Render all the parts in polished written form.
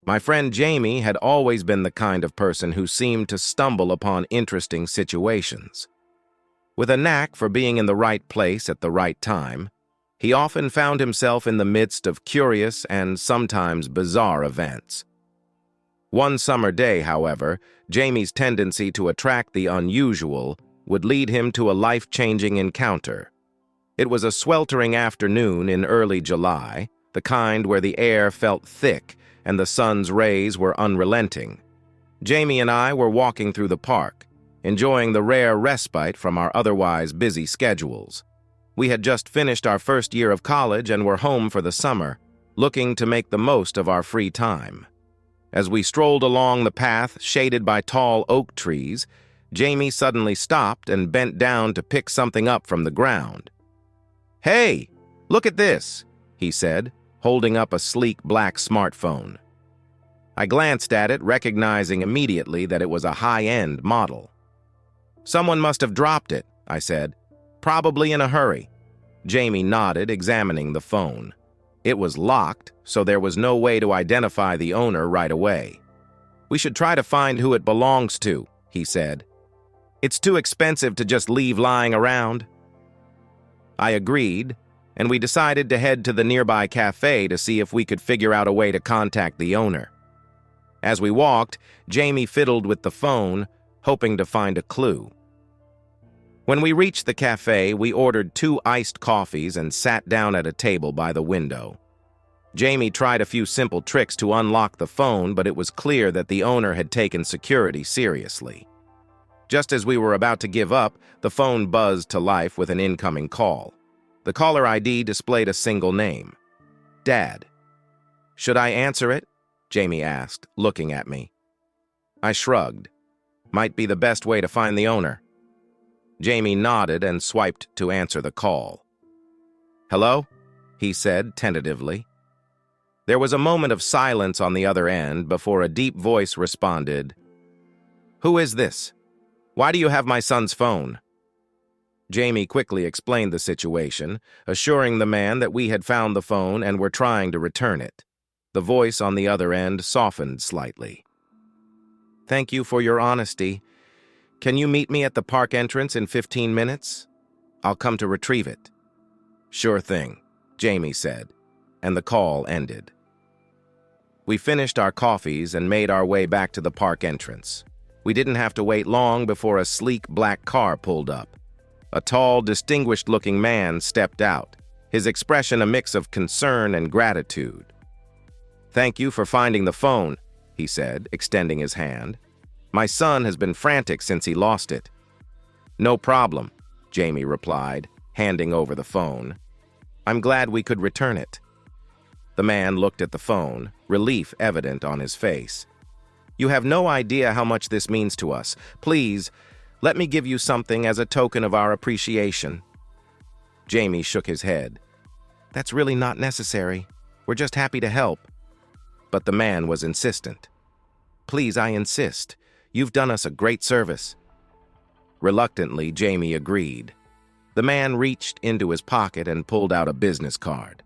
My friend Jamie had always been the kind of person who seemed to stumble upon interesting situations. With a knack for being in the right place at the right time, he often found himself in the midst of curious and sometimes bizarre events. One summer day, however, Jamie's tendency to attract the unusual would lead him to a life-changing encounter. It was a sweltering afternoon in early July, the kind where the air felt thick and the sun's rays were unrelenting. Jamie and I were walking through the park, enjoying the rare respite from our otherwise busy schedules. We had just finished our first year of college and were home for the summer, looking to make the most of our free time. As we strolled along the path shaded by tall oak trees, Jamie suddenly stopped and bent down to pick something up from the ground. "Hey, look at this," he said, holding up a sleek black smartphone. I glanced at it, recognizing immediately that it was a high-end model. "Someone must have dropped it," I said, "probably in a hurry." Jamie nodded, examining the phone. It was locked, so there was no way to identify the owner right away. "We should try to find who it belongs to," he said. "It's too expensive to just leave lying around." I agreed, and we decided to head to the nearby cafe to see if we could figure out a way to contact the owner. As we walked, Jamie fiddled with the phone, hoping to find a clue. When we reached the cafe, we ordered 2 iced coffees and sat down at a table by the window. Jamie tried a few simple tricks to unlock the phone, but it was clear that the owner had taken security seriously. Just as we were about to give up, the phone buzzed to life with an incoming call. The caller ID displayed a single name: Dad. "Should I answer it?" Jamie asked, looking at me. I shrugged. Might be the best way to find the owner. Jamie nodded and swiped to answer the call. "Hello?" he said tentatively. There was a moment of silence on the other end before a deep voice responded, "Who is this? Why do you have my son's phone?" Jamie quickly explained the situation, assuring the man that we had found the phone and were trying to return it. The voice on the other end softened slightly. "Thank you for your honesty. Can you meet me at the park entrance in 15 minutes? I'll come to retrieve it." "Sure thing," Jamie said, and the call ended. We finished our coffees and made our way back to the park entrance. We didn't have to wait long before a sleek black car pulled up. A tall, distinguished-looking man stepped out, his expression a mix of concern and gratitude. "Thank you for finding the phone," he said, extending his hand. "My son has been frantic since he lost it." "No problem," Jamie replied, handing over the phone. "I'm glad we could return it." The man looked at the phone, relief evident on his face. "You have no idea how much this means to us. Please, let me give you something as a token of our appreciation." Jamie shook his head. "That's really not necessary. We're just happy to help." But the man was insistent. "Please, I insist. You've done us a great service." Reluctantly, Jamie agreed. The man reached into his pocket and pulled out a business card.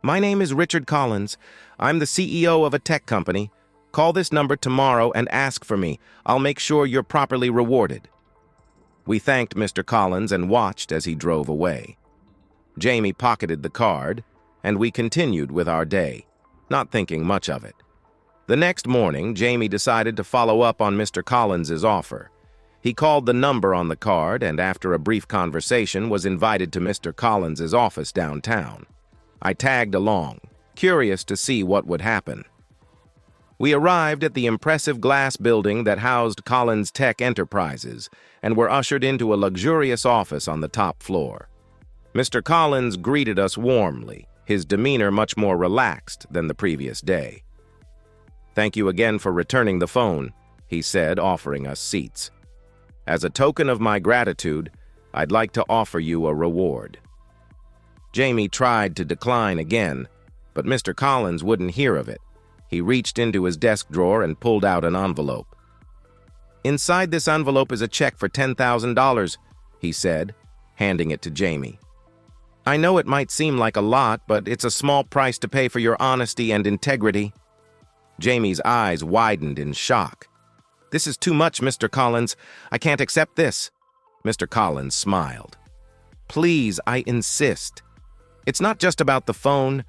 "My name is Richard Collins. I'm the CEO of a tech company. Call this number tomorrow and ask for me. I'll make sure you're properly rewarded." We thanked Mr. Collins and watched as he drove away. Jamie pocketed the card, and we continued with our day, not thinking much of it. The next morning, Jamie decided to follow up on Mr. Collins's offer. He called the number on the card and, after a brief conversation, was invited to Mr. Collins's office downtown. I tagged along, curious to see what would happen. We arrived at the impressive glass building that housed Collins Tech Enterprises and were ushered into a luxurious office on the top floor. Mr. Collins greeted us warmly, his demeanor much more relaxed than the previous day. "Thank you again for returning the phone," he said, offering us seats. "As a token of my gratitude, I'd like to offer you a reward." Jamie tried to decline again, but Mr. Collins wouldn't hear of it. He reached into his desk drawer and pulled out an envelope. "Inside this envelope is a check for $10,000, he said, handing it to Jamie. "I know it might seem like a lot, but it's a small price to pay for your honesty and integrity." Jamie's eyes widened in shock. "This is too much, Mr. Collins. I can't accept this." Mr. Collins smiled. "Please, I insist. It's not just about the phone.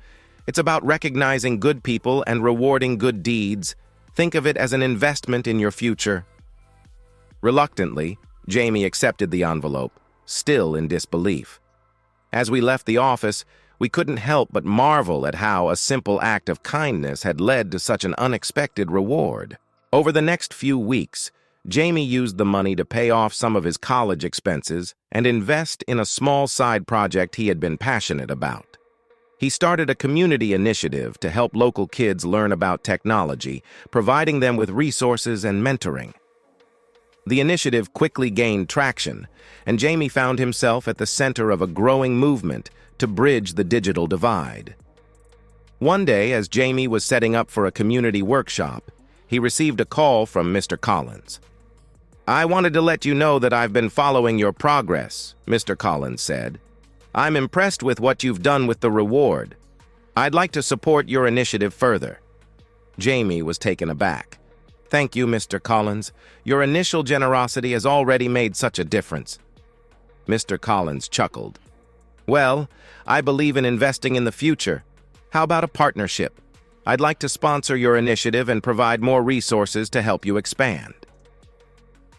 It's about recognizing good people and rewarding good deeds. Think of it as an investment in your future." Reluctantly, Jamie accepted the envelope, still in disbelief. As we left the office, we couldn't help but marvel at how a simple act of kindness had led to such an unexpected reward. Over the next few weeks, Jamie used the money to pay off some of his college expenses and invest in a small side project he had been passionate about. He started a community initiative to help local kids learn about technology, providing them with resources and mentoring. The initiative quickly gained traction, and Jamie found himself at the center of a growing movement to bridge the digital divide. One day, as Jamie was setting up for a community workshop, he received a call from Mr. Collins. "I wanted to let you know that I've been following your progress," Mr. Collins said. "I'm impressed with what you've done with the reward. I'd like to support your initiative further." Jamie was taken aback. "Thank you, Mr. Collins. Your initial generosity has already made such a difference." Mr. Collins chuckled. "Well, I believe in investing in the future. How about a partnership? I'd like to sponsor your initiative and provide more resources to help you expand."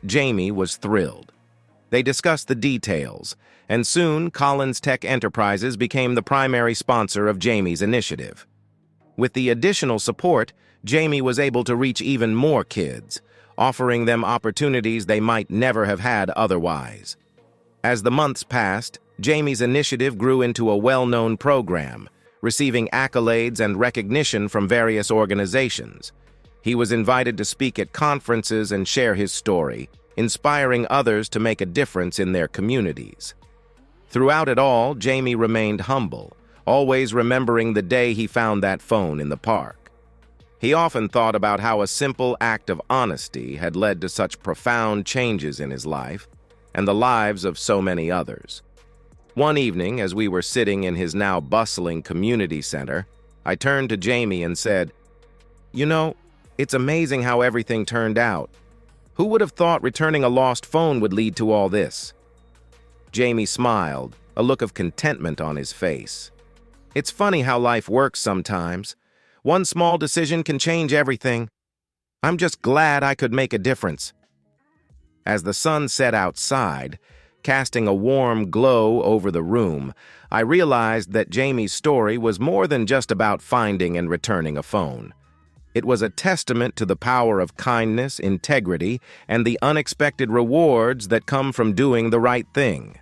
Jamie was thrilled. They discussed the details, and soon Collins Tech Enterprises became the primary sponsor of Jamie's initiative. With the additional support, Jamie was able to reach even more kids, offering them opportunities they might never have had otherwise. As the months passed, Jamie's initiative grew into a well-known program, receiving accolades and recognition from various organizations. He was invited to speak at conferences and share his story, inspiring others to make a difference in their communities. Throughout it all, Jamie remained humble, always remembering the day he found that phone in the park. He often thought about how a simple act of honesty had led to such profound changes in his life and the lives of so many others. One evening, as we were sitting in his now bustling community center, I turned to Jamie and said, "You know, it's amazing how everything turned out. Who would have thought returning a lost phone would lead to all this?" Jamie smiled, a look of contentment on his face. "It's funny how life works sometimes. One small decision can change everything. I'm just glad I could make a difference." As the sun set outside, casting a warm glow over the room, I realized that Jamie's story was more than just about finding and returning a phone. It was a testament to the power of kindness, integrity, and the unexpected rewards that come from doing the right thing.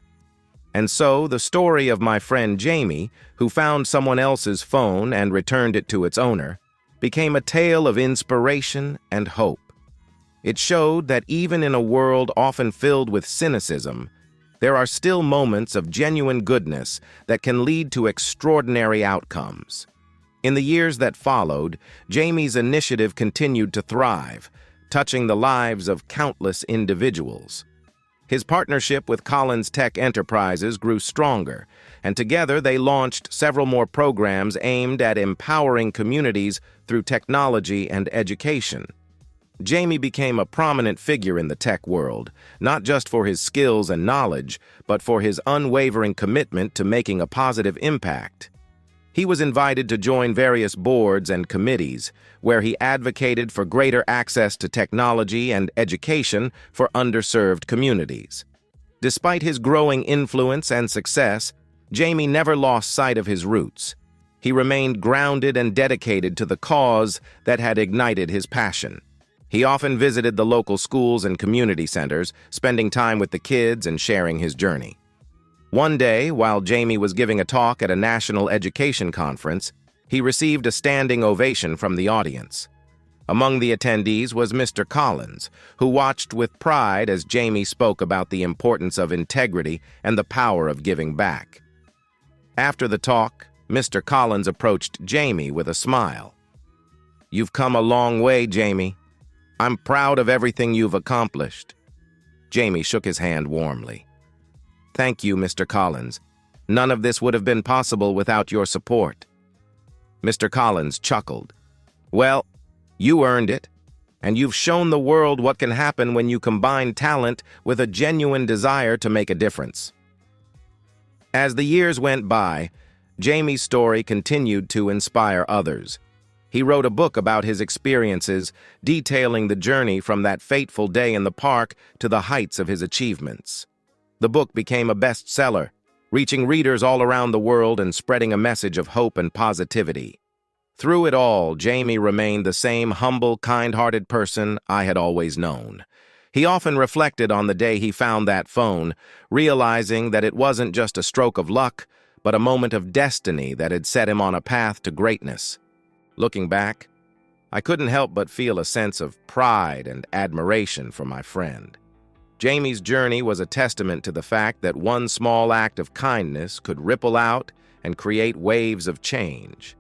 And so, the story of my friend Jamie, who found someone else's phone and returned it to its owner, became a tale of inspiration and hope. It showed that even in a world often filled with cynicism, there are still moments of genuine goodness that can lead to extraordinary outcomes. In the years that followed, Jamie's initiative continued to thrive, touching the lives of countless individuals. His partnership with Collins Tech Enterprises grew stronger, and together they launched several more programs aimed at empowering communities through technology and education. Jamie became a prominent figure in the tech world, not just for his skills and knowledge, but for his unwavering commitment to making a positive impact. He was invited to join various boards and committees, where he advocated for greater access to technology and education for underserved communities. Despite his growing influence and success, Jamie never lost sight of his roots. He remained grounded and dedicated to the cause that had ignited his passion. He often visited the local schools and community centers, spending time with the kids and sharing his journey. One day, while Jamie was giving a talk at a national education conference, he received a standing ovation from the audience. Among the attendees was Mr. Collins, who watched with pride as Jamie spoke about the importance of integrity and the power of giving back. After the talk, Mr. Collins approached Jamie with a smile. "You've come a long way, Jamie. I'm proud of everything you've accomplished." Jamie shook his hand warmly. "Thank you, Mr. Collins. None of this would have been possible without your support." Mr. Collins chuckled. "Well, You earned it, and you've shown the world what can happen when you combine talent with a genuine desire to make a difference. As the years went by, Jamie's story continued to inspire others. He wrote a book about his experiences, detailing the journey from that fateful day in the park to the heights of his achievements. The book became a bestseller, reaching readers all around the world and spreading a message of hope and positivity. Through it all, Jamie remained the same humble, kind-hearted person I had always known. He often reflected on the day he found that phone, realizing that it wasn't just a stroke of luck, but a moment of destiny that had set him on a path to greatness. Looking back, I couldn't help but feel a sense of pride and admiration for my friend. Jamie's journey was a testament to the fact that one small act of kindness could ripple out and create waves of change.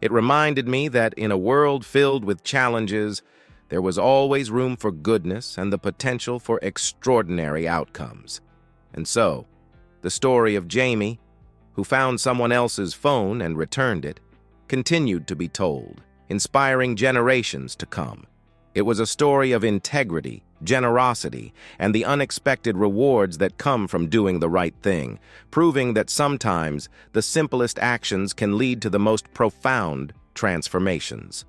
It reminded me that in a world filled with challenges, there was always room for goodness and the potential for extraordinary outcomes. And so, the story of Jamie, who found someone else's phone and returned it, continued to be told, inspiring generations to come. It was a story of integrity, generosity, and the unexpected rewards that come from doing the right thing, proving that sometimes the simplest actions can lead to the most profound transformations.